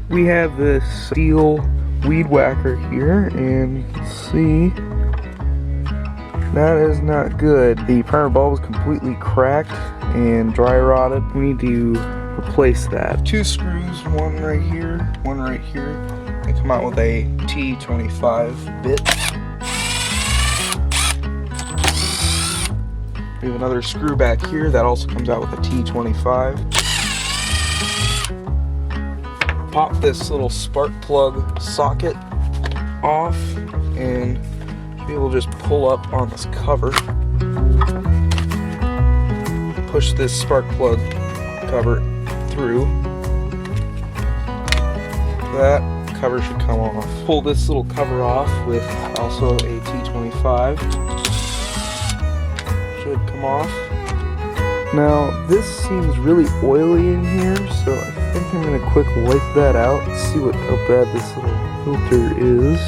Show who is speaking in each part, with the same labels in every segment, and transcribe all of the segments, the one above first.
Speaker 1: We have this STIHL weed whacker here, and you can see that is not good. The primer bulb is completely cracked and dry rotted. We need to replace that. 2 screws, one right here, one right here. They come out with a T25 bit. We have another screw back here that also comes out with a T25. Pop this little spark plug socket off and be able to just pull up on this cover. Push this spark plug cover through. That cover should come off. Pull this little cover off with also a T25. Should come off. Now this seems really oily in here, so I think I'm gonna quick wipe that out and see how bad this little filter is.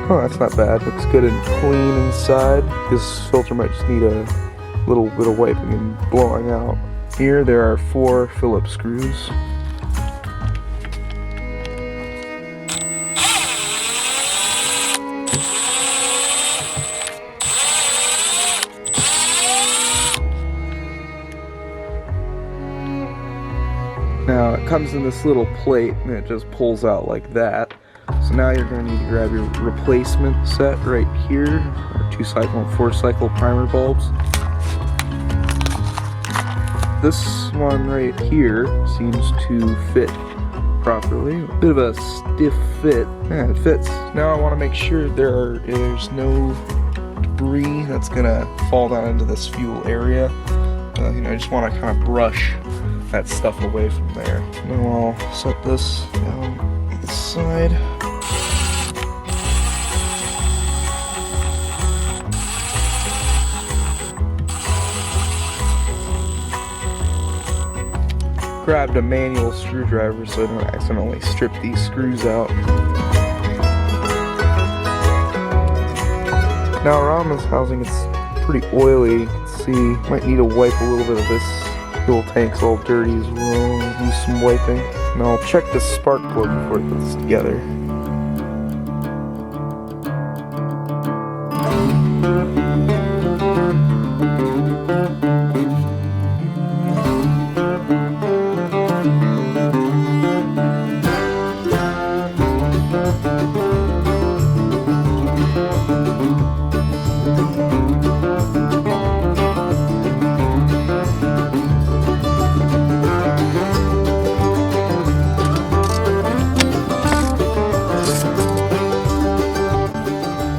Speaker 1: Oh, that's not bad. Looks good and clean inside. This filter might just need a little bit of wiping and blowing out. Here there are 4 Phillips screws. Now it comes in this little plate and it just pulls out like that. So now you're going to need to grab your replacement set right here, our 2-cycle and 4-cycle primer bulbs. This one right here seems to fit properly. A bit of a stiff fit. Yeah, it fits. Now I want to make sure there's no debris that's going to fall down into this fuel area. I just want to kind of brush that stuff away from there. Now I'll set this down on the side. Grabbed a manual screwdriver so I don't accidentally strip these screws out. Now around this housing it's pretty oily. You can see, might need to wipe a little bit of this. Fuel tank's all dirty as well. Do some wiping. Now I'll check the spark plug before I put this together.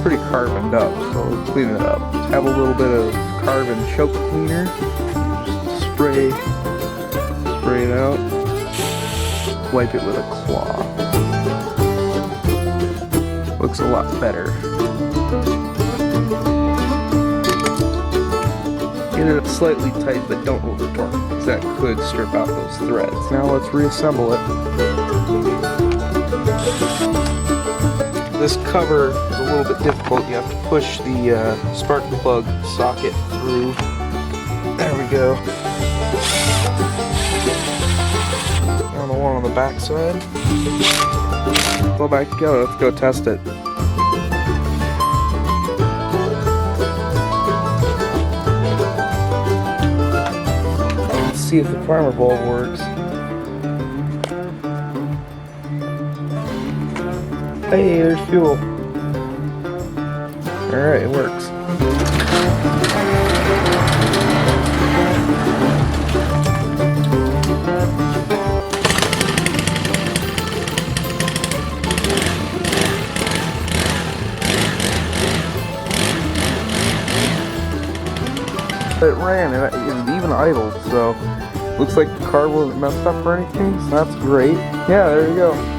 Speaker 1: Pretty carboned up, so let's clean it up. Have a little bit of carbon choke cleaner. Just spray it out. Wipe it with a cloth. Looks a lot better. Get it slightly tight, but don't over torque, because that could strip out those threads. Now let's reassemble it. This cover is a little bit difficult. You have to push the spark plug socket through. There we go. Now the one on the back side. Go back together. Let's go test it. Let's see if the primer bulb works. Hey, there's fuel. Alright, it works. It ran and it even idled, so looks like the car wasn't messed up or anything, so that's great. Yeah, there you go.